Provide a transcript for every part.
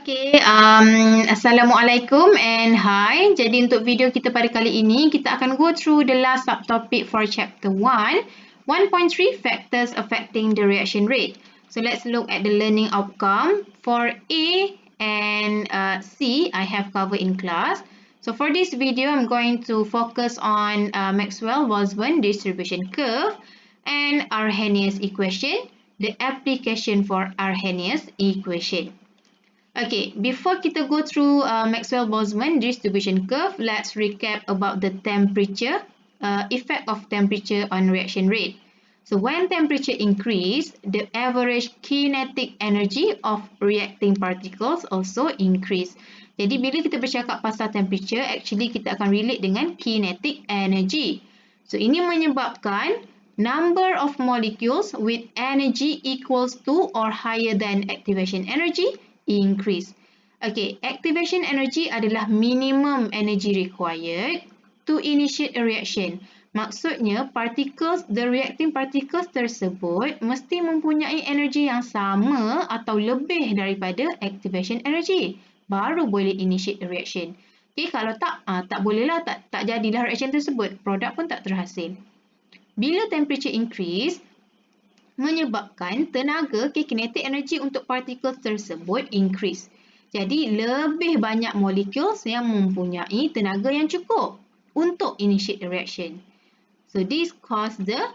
Assalamualaikum and hi. Jadi untuk video kita pada kali ini, kita akan go through the last subtopic for chapter 1, 1.3 factors affecting the reaction rate. So let's look at the learning outcome. For A and C, I have covered in class. So for this video, I'm going to focus on Maxwell-Boltzmann distribution curve and Arrhenius equation, the application for Arrhenius equation. Okay, before kita go through Maxwell-Boltzmann distribution curve, let's recap about the temperature, effect of temperature on reaction rate. So when temperature increase, the average kinetic energy of reacting particles also increase. Jadi bila kita bercakap pasal temperature, actually kita akan relate dengan kinetic energy. So ini menyebabkan number of molecules with energy equals to or higher than activation energy increase. Okay, activation energy adalah minimum energy required to initiate a reaction. Maksudnya, the reacting particles tersebut mesti mempunyai energi yang sama atau lebih daripada activation energy. Baru boleh initiate a reaction. Okay, kalau tak bolehlah, tak jadilah reaction tersebut. Produk pun tak terhasil. Bila temperature increase, menyebabkan tenaga kinetic energy untuk partikul tersebut increase. Jadi, lebih banyak molecules yang mempunyai tenaga yang cukup untuk initiate the reaction. So, this cause the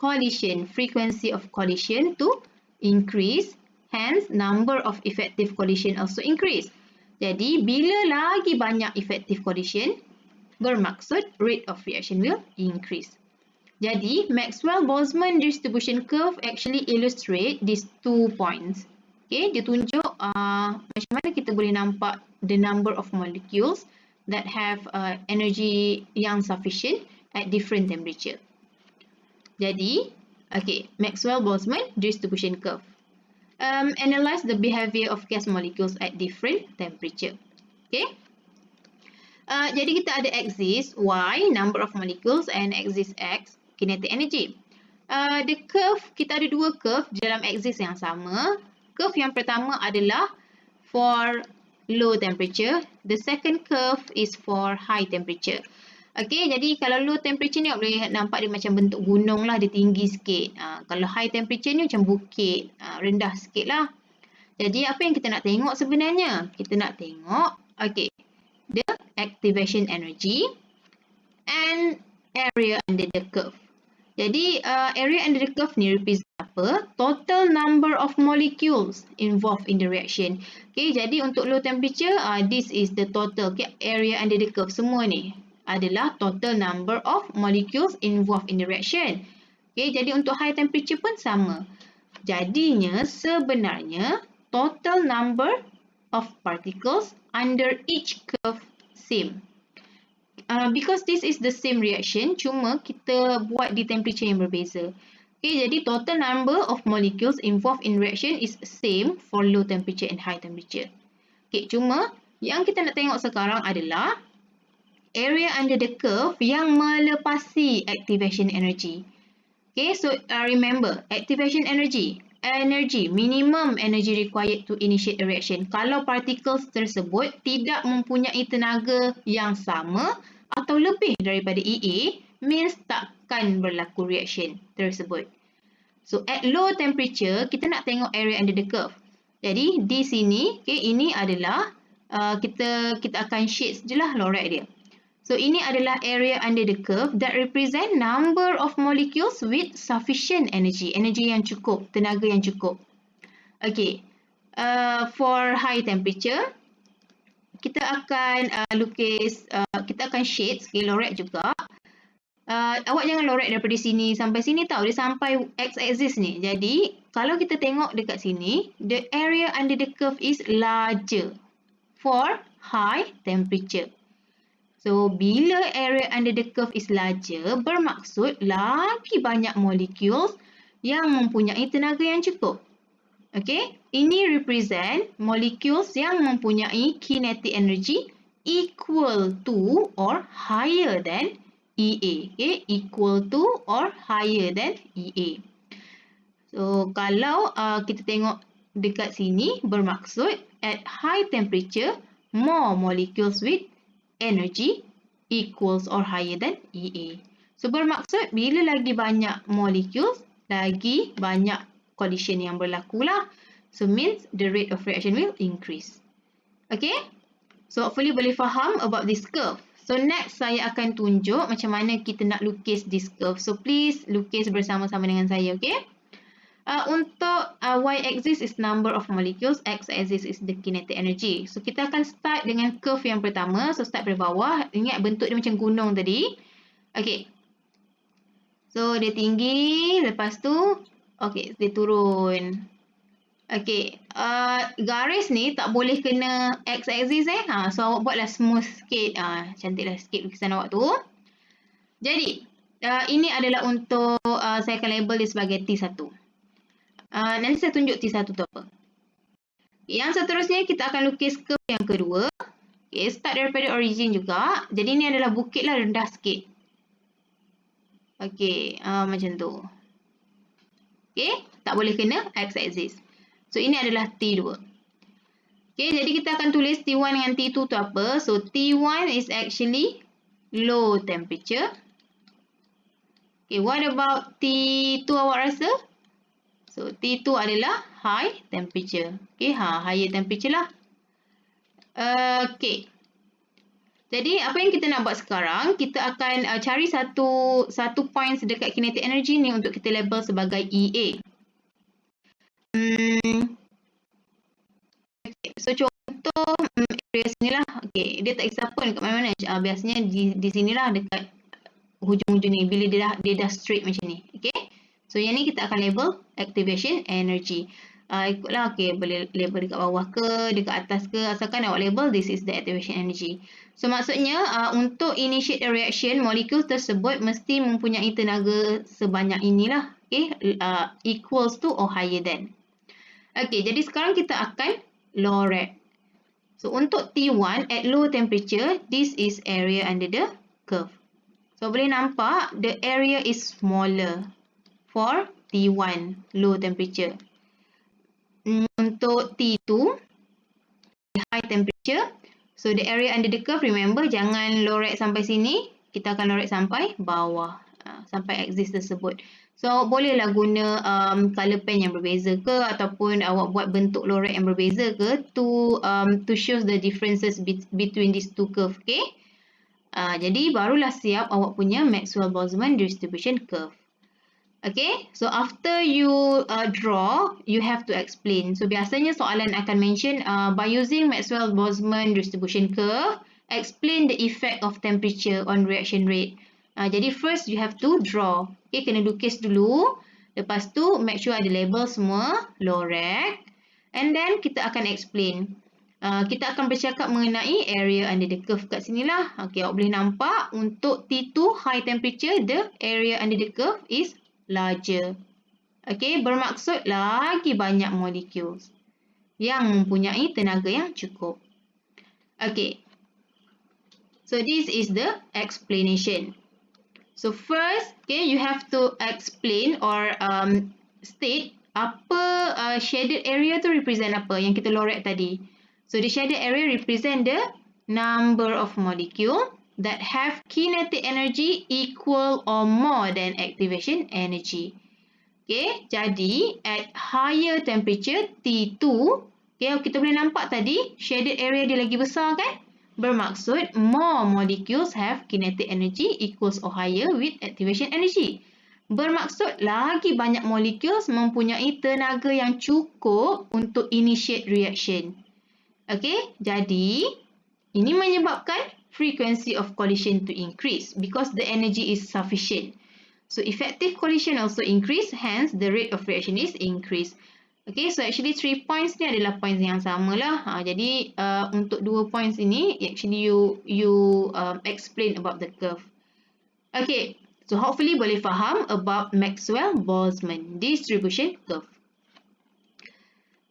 collision, frequency of collision to increase. Hence, number of effective collision also increase. Jadi, bila lagi banyak effective collision, bermaksud rate of reaction will increase. Jadi, Maxwell-Boltzmann distribution curve actually illustrate these 2 points. Okay, dia tunjuk macam mana kita boleh nampak the number of molecules that have energy yang sufficient at different temperature. Jadi, okay, Maxwell-Boltzmann distribution curve. Analyze the behavior of gas molecules at different temperature. Okay. Jadi kita ada axis Y, number of molecules, and axis X, kinetic energy. The curve, kita ada dua curve dalam axis yang sama. Curve yang pertama adalah for low temperature. The second curve is for high temperature. Okay, jadi kalau low temperature ni boleh nampak dia macam bentuk gunung lah, dia tinggi sikit. Kalau high temperature ni macam bukit, rendah sikit lah. Jadi apa yang kita nak tengok sebenarnya? Kita nak tengok, okay, the activation energy and area under the curve. Jadi, area under the curve ni represent apa? Total number of molecules involved in the reaction. Okay, jadi untuk low temperature, this is the total, okay, area under the curve. Semua ni adalah total number of molecules involved in the reaction. Okay, jadi untuk high temperature pun sama. Jadinya, sebenarnya, total number of particles under each curve same. Because this is the same reaction, cuma kita buat di temperature yang berbeza. Okay, jadi total number of molecules involved in reaction is same for low temperature and high temperature. Okay, cuma yang kita nak tengok sekarang adalah area under the curve yang melepasi activation energy. Okay, so remember, activation energy, minimum energy required to initiate a reaction. Kalau particles tersebut tidak mempunyai tenaga yang sama atau lebih daripada EA, means takkan berlaku reaction tersebut. So, at low temperature, kita nak tengok area under the curve. Jadi, di sini, okay, ini adalah, kita akan shade sajalah lorek dia. So, ini adalah area under the curve that represent number of molecules with sufficient energy. Energy yang cukup, tenaga yang cukup. Okay. For high temperature, kita akan kita akan shade sikit lorek juga. Awak jangan lorek daripada sini sampai sini tau. Dia sampai x-axis ni. Jadi, kalau kita tengok dekat sini, the area under the curve is larger for high temperature. So, bila area under the curve is larger, bermaksud lagi banyak molecules yang mempunyai tenaga yang cukup. Okay, ini represent molecules yang mempunyai kinetic energy equal to or higher than EA. Okay, equal to or higher than EA. So, kalau kita tengok dekat sini, bermaksud at high temperature, more molecules with energy equals or higher than EA. So bermaksud bila lagi banyak molecules, lagi banyak collision yang berlaku lah. So means the rate of reaction will increase. Okay? So hopefully boleh faham about this curve. So next saya akan tunjuk macam mana kita nak lukis this curve. So please lukis bersama-sama dengan saya, okay? Untuk y-axis is number of molecules, x-axis is the kinetic energy. So kita akan start dengan curve yang pertama. So start dari bawah. Ingat bentuk dia macam gunung tadi. Okay. So dia tinggi, lepas tu okay, dia turun. Okay, garis ni tak boleh kena x-axis so awak buatlah smooth sikit. Cantiklah sikit lukisan awak tu. Jadi, ini adalah untuk saya akan label dia sebagai T1. Nanti saya tunjuk T1 tu apa. Yang seterusnya kita akan lukis curve yang kedua. Okay, start daripada origin juga. Jadi ini adalah bukit lah, rendah sikit. Okay, macam tu. Okay, tak boleh kena x-axis. So ini adalah T2. Okay, jadi kita akan tulis T1 dengan T2 tu apa. So T1 is actually low temperature. Okay, what about T2 awak rasa? So T2 adalah high temperature. Okay, higher temperature lah. Okay. Jadi apa yang kita nak buat sekarang, kita akan cari satu point dekat kinetic energy ni untuk kita label sebagai EA. Okay. So contoh area sini lah. Okay, dia tak kisah pun dekat mana-mana. Biasanya di sini lah dekat hujung-hujung ni bila dia dah straight macam ni. Okay. So yang ni kita akan label activation energy. Ikutlah, okay, boleh label dekat bawah ke, dekat atas ke, asalkan awak label this is the activation energy. So maksudnya untuk initiate a reaction, molekul tersebut mesti mempunyai tenaga sebanyak inilah, okay, equals to or higher than. Okay, jadi sekarang kita akan law rate. So untuk T1 at low temperature, this is area under the curve. So boleh nampak the area is smaller for T1 low temperature. Untuk T2 high temperature, so the area under the curve, remember jangan lorate sampai sini, kita akan lorate sampai bawah, sampai axis tersebut. So bolehlah guna color pen yang berbeza ke, ataupun awak buat bentuk lorate yang berbeza ke to show the differences between these two curve, okay? Jadi barulah siap awak punya Maxwell-Boltzmann distribution curve. Okay, so after you draw, you have to explain. So biasanya soalan akan mention by using Maxwell-Boltzmann distribution curve, explain the effect of temperature on reaction rate. Jadi first you have to draw. Okay, kena lukis dulu. Lepas tu make sure ada label semua, low rate. And then kita akan explain. Kita akan bercakap mengenai area under the curve kat sini lah. Okay, awak boleh nampak untuk T2 high temperature, the area under the curve is larger. Okay, bermaksud lagi banyak molecules yang mempunyai tenaga yang cukup. Okay, so this is the explanation. So first, okay, you have to explain or state apa shaded area tu represent apa yang kita lorate tadi. So the shaded area represent the number of molecule that have kinetic energy equal or more than activation energy. Okay, jadi at higher temperature T2, okay, kita boleh nampak tadi shaded area dia lagi besar kan? Bermaksud more molecules have kinetic energy equals or higher with activation energy. Bermaksud lagi banyak molecules mempunyai tenaga yang cukup untuk initiate reaction. Okay, jadi ini menyebabkan frequency of collision to increase because the energy is sufficient. So effective collision also increase, hence the rate of reaction is increased. Okay, so actually 3 points ni adalah points yang sama lah. Jadi untuk 2 points ini, actually you explain about the curve. Okay, so hopefully boleh faham about Maxwell-Boltzmann distribution curve.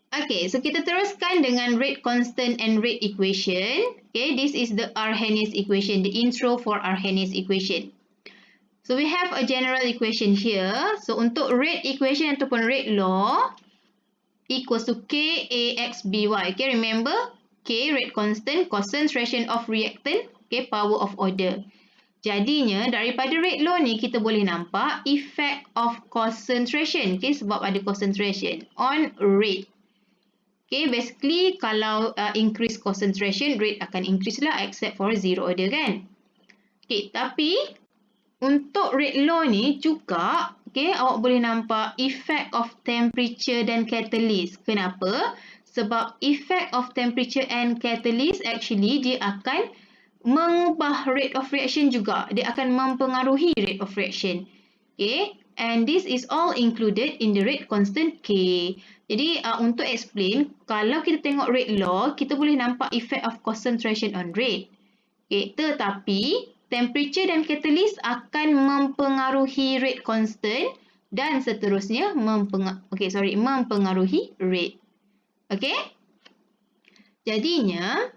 Okay, so kita teruskan dengan rate constant and rate equation. Okay, this is the Arrhenius equation, the intro for Arrhenius equation. So we have a general equation here. So untuk rate equation ataupun rate law, equals to KAXBY. Okay, remember K rate constant, concentration of reactant, okay, power of order. Jadinya daripada rate law ni kita boleh nampak effect of concentration, okay, sebab ada concentration on rate. Okay, basically kalau increase concentration, rate akan increase lah except for zero order kan. Okay, tapi untuk rate law ni juga, okay, awak boleh nampak effect of temperature dan catalyst. Kenapa? Sebab effect of temperature and catalyst actually dia akan mengubah rate of reaction juga. Dia akan mempengaruhi rate of reaction. Okay, and this is all included in the rate constant K. Jadi untuk explain, kalau kita tengok rate law, kita boleh nampak effect of concentration on rate. Okay, tetapi temperature dan catalyst akan mempengaruhi rate constant dan seterusnya mempengaruhi rate. Okay? Jadinya,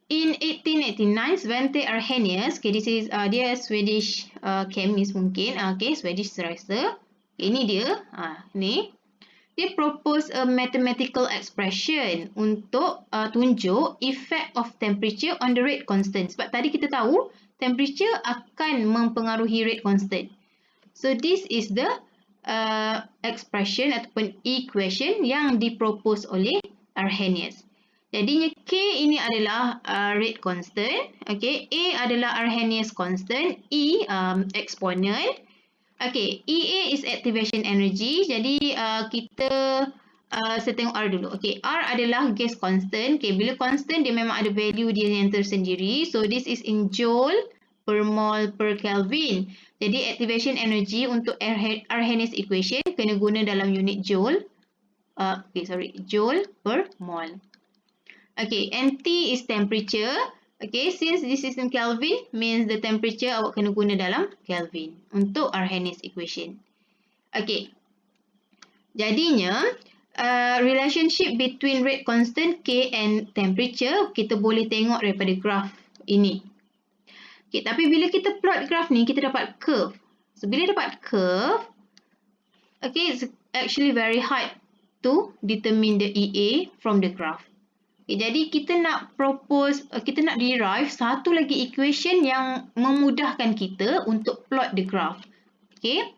in 1889, Svante Arrhenius, okay, this is dia Swedish chemist mungkin, okay, Swedish rasa. Okay, ini dia, ni. Dia propose a mathematical expression untuk tunjuk effect of temperature on the rate constant. Sebab tadi kita tahu temperature akan mempengaruhi rate constant. So this is the expression ataupun equation yang dipropose oleh Arrhenius. Jadinya K ini adalah rate constant, okay. A adalah Arrhenius constant, E exponent. Okay, EA is activation energy. Jadi kita saya tengok R dulu. Okay, R adalah gas constant. Okay, bila constant dia memang ada value dia yang tersendiri. So this is in joule per mole per Kelvin. Jadi activation energy untuk Arrhenius equation kena guna dalam unit joule. Joule per mole. Okay, and T is temperature. Okay, since this is in Kelvin, means the temperature awak kena guna dalam Kelvin untuk Arrhenius equation. Okay, jadinya relationship between rate constant K and temperature kita boleh tengok daripada graph ini. Okay, tapi bila kita plot graph ni, kita dapat curve. So, bila dapat curve, okay, it's actually very hard to determine the EA from the graph. Okay, jadi kita nak derive satu lagi equation yang memudahkan kita untuk plot the graph. Okay.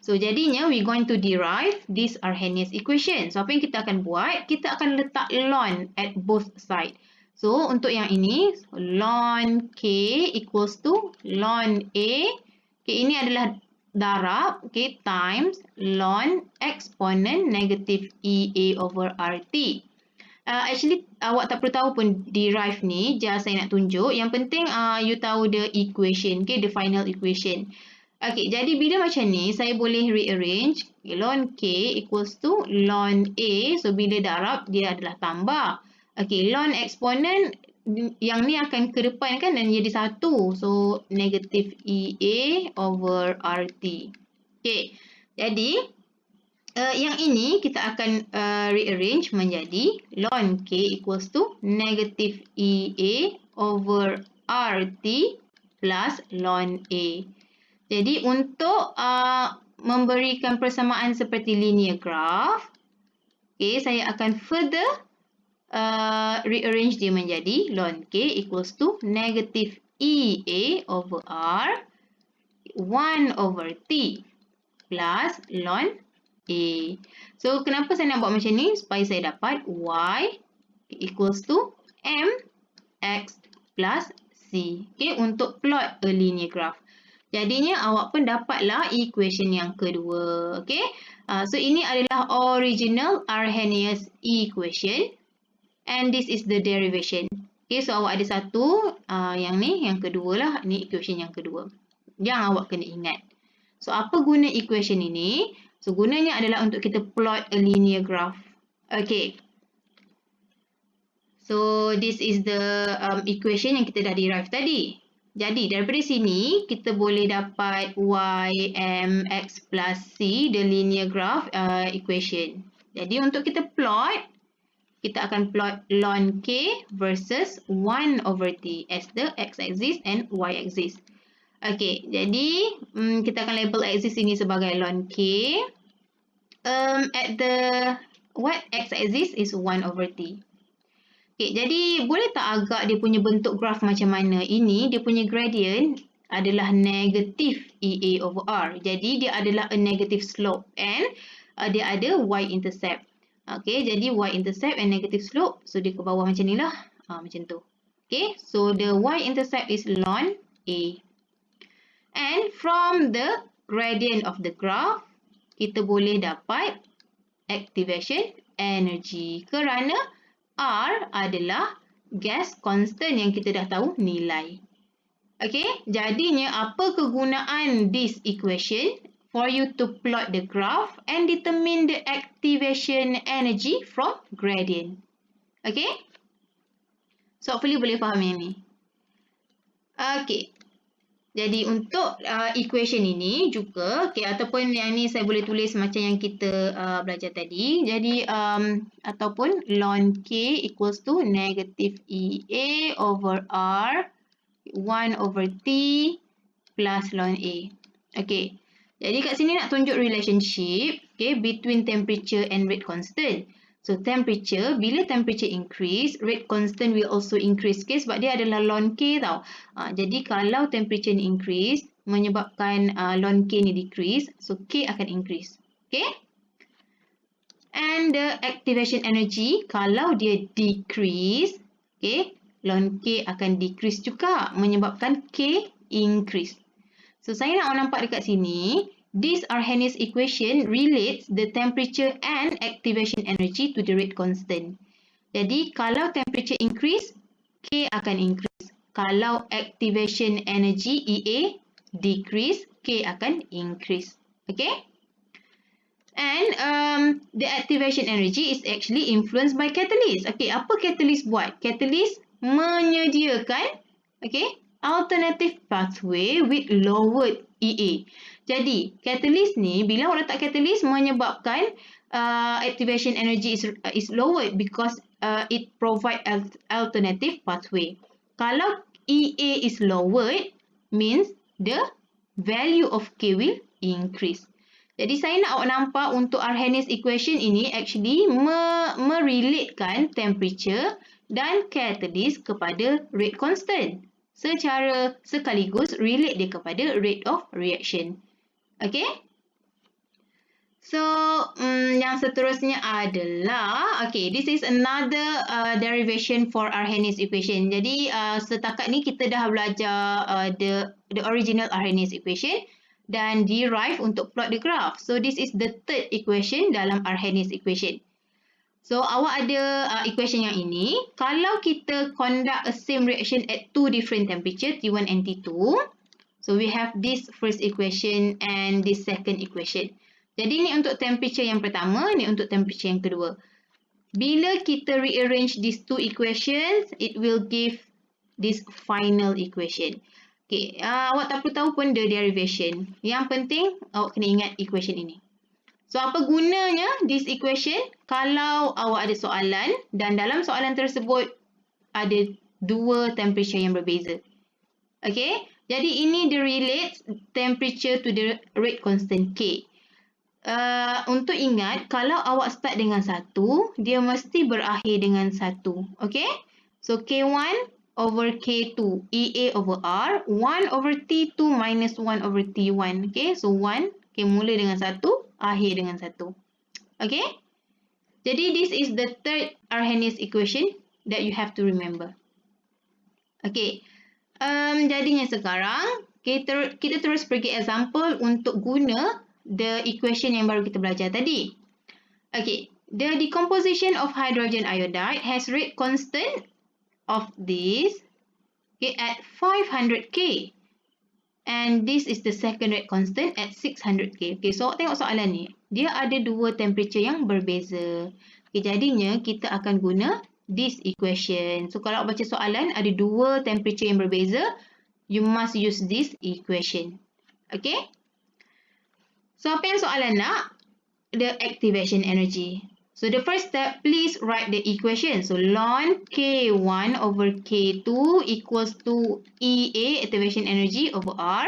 So, jadinya we going to derive this Arrhenius equation. So, apa yang kita akan buat? Kita akan letak ln at both side. So, untuk yang ini, ln K equals to ln A. Okay, ini adalah darab, okay, times ln exponent negative EA over RT. Actually, awak tak perlu tahu pun derive ni, just saya nak tunjuk. Yang penting, you tahu the equation, okay, the final equation. Okay, jadi bila macam ni, saya boleh rearrange. Okay, ln K equals to ln A. So, bila darab, dia adalah tambah. Okay, ln exponent, yang ni akan ke depan kan dan jadi 1. So, negative EA over RT. Okay, jadi yang ini kita akan rearrange menjadi ln K equals to negative EA over RT plus ln A. Jadi untuk memberikan persamaan seperti linear graph, okay, saya akan further rearrange dia menjadi ln K equals to negative EA over R 1 over T plus ln A. So, kenapa saya nak buat macam ni? Supaya saya dapat Y equals to MX plus C. Okay, untuk plot a linear graph. Jadinya, awak pun dapatlah equation yang kedua. Okay, so ini adalah original Arrhenius equation. And this is the derivation. Okay, so awak ada satu, yang ni, yang kedua lah. Ni equation yang kedua. Yang awak kena ingat. So, apa guna equation ini? So, gunanya adalah untuk kita plot a linear graph. Okay. So, this is the equation yang kita dah derive tadi. Jadi, daripada sini, kita boleh dapat Y, MX plus C, the linear graph equation. Jadi, untuk kita plot, kita akan plot ln K versus 1 over T as the x-axis and y-axis. Okay, jadi kita akan label axis ini sebagai ln K. At the what x-axis is 1 over t. Okay, jadi boleh tak agak dia punya bentuk graf macam mana? Ini dia punya gradient adalah negatif EA over R. Jadi dia adalah a negative slope and dia ada y-intercept. Okay, jadi y-intercept and negative slope. So dia ke bawah macam ni lah. Macam tu. Okay, so the y-intercept is ln A. And from the gradient of the graph, kita boleh dapat activation energy. Kerana R adalah gas constant yang kita dah tahu nilai. Okay, jadinya apa kegunaan this equation? For you to plot the graph and determine the activation energy from gradient. Okay, so hopefully boleh faham yang ni. Okay, jadi untuk equation ini juga, okay, ataupun yang ni saya boleh tulis macam yang kita belajar tadi. Jadi, ataupun ln K equals to negative EA over R 1 over T plus ln A. Okay, jadi kat sini nak tunjuk relationship, okay, between temperature and rate constant. So temperature, bila temperature increase, rate constant will also increase, okay, sebab dia adalah ln K tau. Jadi kalau temperature ni increase, menyebabkan ln K ni decrease, so K akan increase. Okay? And the activation energy, kalau dia decrease, okay, ln K akan decrease juga, menyebabkan K increase. So saya nak nampak dekat sini, this Arrhenius equation relates the temperature and activation energy to the rate constant. Jadi, kalau temperature increase, K akan increase. Kalau activation energy EA decrease, K akan increase. Okay? And the activation energy is actually influenced by catalyst. Okay, apa catalyst buat? Catalyst menyediakan, okay, alternative pathway with lowered EA. Jadi, catalyst ni, bila orang letak catalyst menyebabkan activation energy is lowered because it provide alternative pathway. Kalau EA is lowered, means the value of K will increase. Jadi, saya nak awak nampak untuk Arrhenius equation ini actually merelatekan temperature dan catalyst kepada rate constant. Secara sekaligus relate dia kepada rate of reaction. Okay? So, yang seterusnya adalah, okay, this is another derivation for Arrhenius equation. Jadi, setakat ni kita dah belajar the original Arrhenius equation dan derive untuk plot the graph. So, this is the third equation dalam Arrhenius equation. So, awak ada equation yang ini. Kalau kita conduct a same reaction at two different temperature, T1 and T2. So, we have this first equation and this second equation. Jadi, ni untuk temperature yang pertama, ni untuk temperature yang kedua. Bila kita rearrange these two equations, it will give this final equation. Okay, awak tak perlu tahu pun the derivation. Yang penting, awak kena ingat equation ini. So, apa gunanya this equation? Kalau awak ada soalan dan dalam soalan tersebut ada dua temperature yang berbeza. Okay, jadi ini dia relates temperature to the rate constant K. Untuk ingat, kalau awak start dengan 1, dia mesti berakhir dengan 1. Okay, so K1 over K2, EA over R, 1 over T2 minus 1 over T1. Okay, so 1, okay, mula dengan 1, akhir dengan 1. Okay, jadi this is the third Arrhenius equation that you have to remember. Okay, jadinya sekarang kita terus pergi example untuk guna the equation yang baru kita belajar tadi. Okay, the decomposition of hydrogen iodide has rate constant of this, okay, at 500 K. And this is the second rate constant at 600 K. Okay, so tengok soalan ni. Dia ada dua temperature yang berbeza. Okay, jadinya kita akan guna this equation. So, kalau baca soalan ada dua temperature yang berbeza, you must use this equation. Okay? So, apa yang soalan nak? The activation energy. So, the first step, please write the equation. So, ln K1 over K2 equals to EA, activation energy, over R.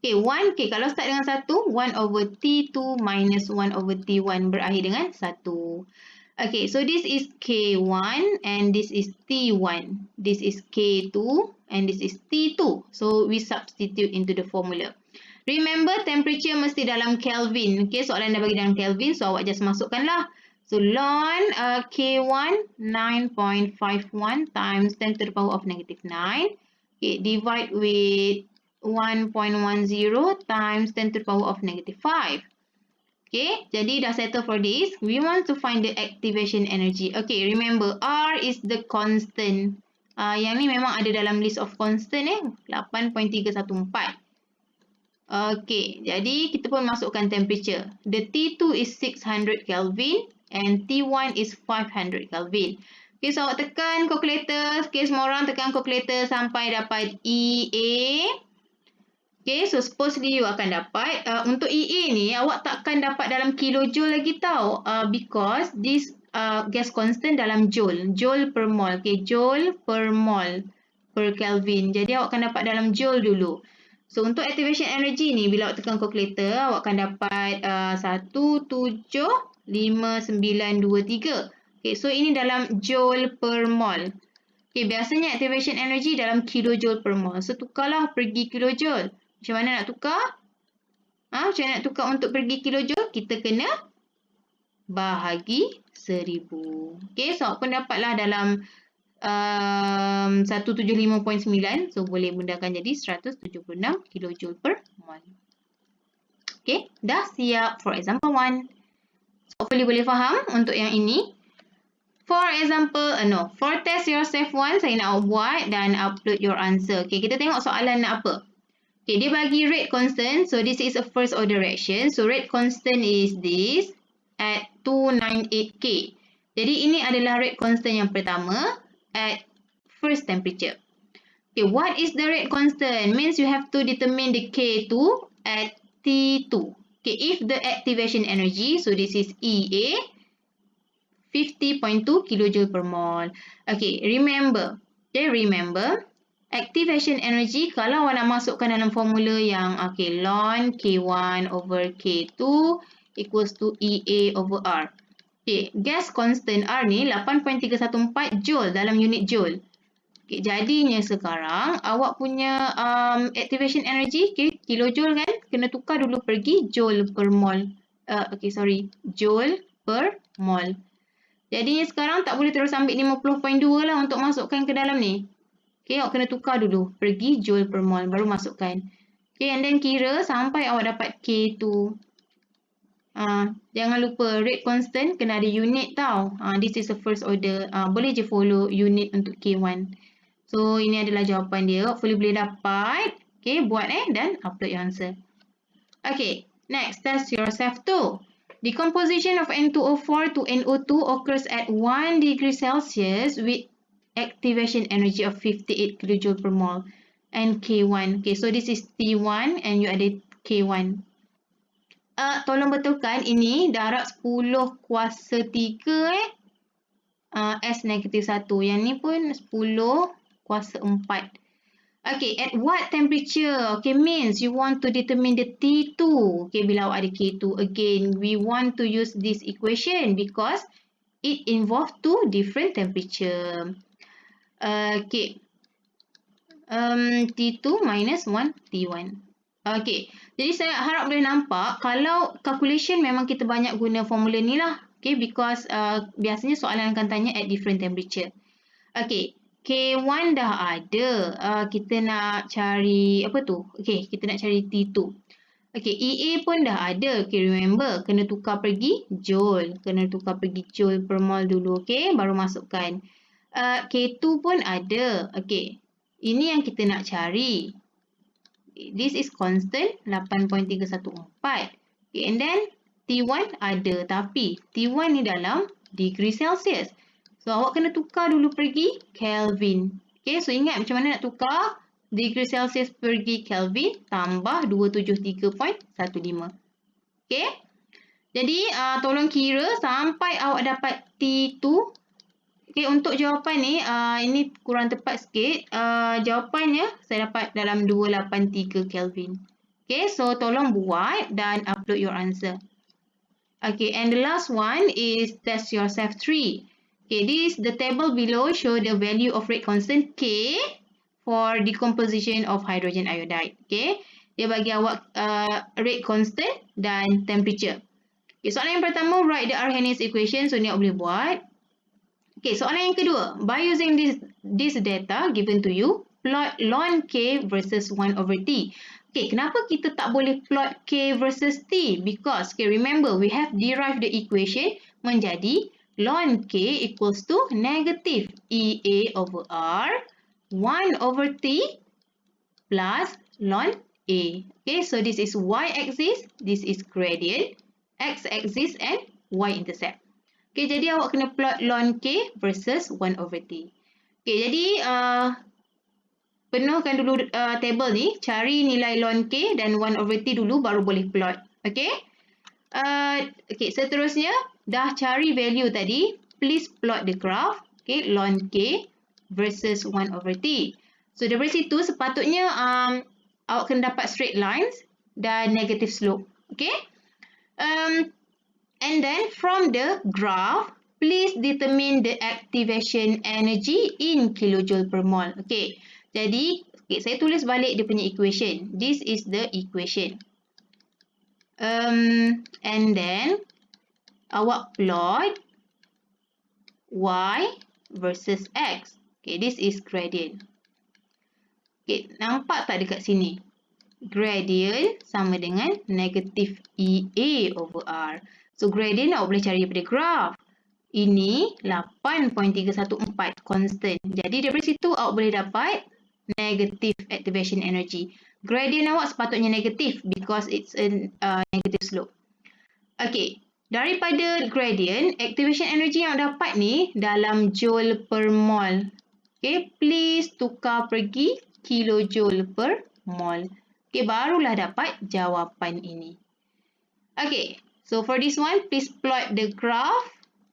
Okay, 1, okay, kalau start dengan 1, 1 over T2 minus 1 over T1 berakhir dengan 1. Okay, so this is K1 and this is T1. This is K2 and this is T2. So we substitute into the formula. Remember, temperature mesti dalam Kelvin. Okay, soalan dah bagi dalam Kelvin, so awak just masukkanlah. So ln K1 9.51 times 10 to the power of negative 9. Okay, divide with 1.10 times 10 to the power of negative 5. Okay, jadi dah settle for this. We want to find the activation energy. Okay, remember R is the constant. Yang ni memang ada dalam list of constant 8.314. Okay, jadi kita pun masukkan temperature. The T2 is 600 Kelvin and T1 is 500 Kelvin. Okay, so awak tekan calculator. Okay, semua orang tekan calculator sampai dapat EA. Okay, so supposedly you akan dapat, untuk EA ni awak takkan dapat dalam kilojoule lagi tau, because this gas constant dalam joule, joule per mol, okay, joule per mol per Kelvin. Jadi awak akan dapat dalam joule dulu. So untuk activation energy ni, bila awak tekan calculator, awak akan dapat 175,923. Okay, so ini dalam joule per mol. Okay, biasanya activation energy dalam kilojoule per mol. So tukarlah pergi kilojoule. Macam mana nak tukar? Macam mana nak tukar untuk pergi kilojoule? Kita kena bahagi 1000. Okay, so awak pun dapatlah dalam 175.9. So boleh mudahkan jadi 176 kilojoule per mol. Okay, dah siap for example 1. So hopefully boleh faham untuk yang ini. For example, for test yourself 1, saya nak buat dan upload your answer. Okay, kita tengok soalan nak apa. Okay, dia bagi rate constant. So this is a first order reaction. So rate constant is this at 298K. Jadi ini adalah rate constant yang pertama at first temperature. Okay, what is the rate constant? Means you have to determine the K2 at T2. Okay, if the activation energy, so this is EA, 50.2 kilojoule per mol. Okay, remember. Activation energy, kalau awak nak masukkan dalam formula yang ln K1 over K2 equals to EA over R. Okay, gas constant R ni 8.314 joule dalam unit joule. Okay, jadinya sekarang awak punya activation energy, kilojoule kan, kena tukar dulu pergi joule per mol. Joule per mol. Jadinya sekarang tak boleh terus ambil 50.2 lah untuk masukkan ke dalam ni. Okay, awak kena tukar dulu. Pergi joule per mol, baru masukkan. Okay, and then kira sampai awak dapat K2. Jangan lupa, rate constant kena ada unit tau. This is the first order. Boleh je follow unit untuk K1. So, ini adalah jawapan dia. Hopefully boleh dapat. Okay, buat dan upload your answer. Okay, next, test yourself 2. The composition of N2O4 to NO2 occurs at 1 degree Celsius with activation energy of 58 kilojoule per mol and K1. Okay, so this is T1 and you ada K1. Tolong betulkan ini darab 10 kuasa 3 S negatif 1. Yang ni pun 10 kuasa 4. Okay, at what temperature? Okay, means you want to determine the T2. Okay, bila awak ada K2, again, we want to use this equation because it involves two different temperature. Okay, T2 minus 1 T1. Okay, jadi saya harap boleh nampak kalau calculation memang kita banyak guna formula ni lah. Okay, because biasanya soalan akan tanya at different temperature. Okay, K1 dah ada. Kita nak cari apa tu? Okay, kita nak cari T2. Okay, EA pun dah ada. Okay, remember, kena tukar pergi joule. Kena tukar pergi joule per mol dulu. Okay, baru masukkan. K2 pun ada. Okay, ini yang kita nak cari. This is constant 8.314. Okay, and then T1 ada. Tapi T1 ni dalam degree Celsius. So, awak kena tukar dulu pergi Kelvin. Okay, so ingat macam mana nak tukar degree Celsius pergi Kelvin tambah 273.15. Okay. Jadi, tolong kira sampai awak dapat T2. Okay, untuk jawapan ni, ini kurang tepat sikit. Jawapannya saya dapat dalam 283 Kelvin. Okay, so tolong buat dan upload your answer. Okay, and the last one is test yourself 3. Okay, the table below show the value of rate constant K for decomposition of hydrogen iodide. Okay, dia bagi awak rate constant dan temperature. Okay, soalan yang pertama, write the Arrhenius equation. So, ni awak boleh buat. Okay, soalan yang kedua, by using this data given to you, plot ln K versus 1 over T. Okay, kenapa kita tak boleh plot K versus T? Because, okay, remember, we have derived the equation menjadi ln K equals to negative EA over R 1 over T plus ln A. Okay, so this is y-axis, this is gradient, x-axis and y-intercept. Okay, jadi awak kena plot ln K versus 1 over T. Okay, jadi penuhkan dulu table ni, cari nilai ln K dan 1 over T dulu baru boleh plot. Okay, okay, seterusnya dah cari value tadi, please plot the graph. Okay, ln K versus 1 over T. So, dari situ sepatutnya awak kena dapat straight lines dan negative slope. Okay, and then from the graph, please determine the activation energy in kilojoule per mole. Okay, jadi saya tulis balik dia punya equation. This is the equation. And then awak plot y versus x. Okay, this is gradient. Okay, nampak tak dekat sini? Gradient sama dengan negative EA over R. So, gradient awak boleh cari daripada graph. Ini 8.314 constant. Jadi, daripada situ awak boleh dapat negative activation energy. Gradient awak sepatutnya negatif because it's a negative slope. Okay, daripada gradient, activation energy yang dapat ni dalam joule per mole. Okay, please tukar pergi kilojoule per mole. Okay, barulah dapat jawapan ini. Okay, so for this one, please plot the graph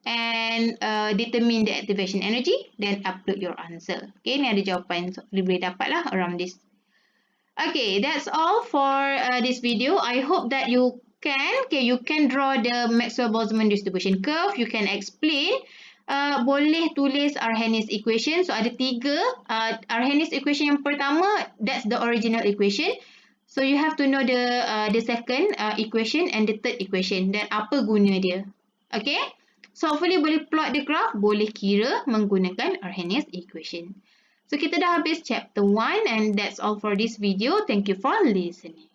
and determine the activation energy, then upload your answer. Okay, ni ada jawapan, so boleh dapat lah around this. Okay, that's all for this video. I hope that you can draw the Maxwell-Boltzmann distribution curve. You can explain. Boleh tulis Arrhenius equation. So, ada 3. Arrhenius equation yang pertama, that's the original equation. So, you have to know the second equation and the third equation. Dan apa guna dia. Okay. So, hopefully boleh plot the graph. Boleh kira menggunakan Arrhenius equation. So, kita dah habis chapter 1 and that's all for this video. Thank you for listening.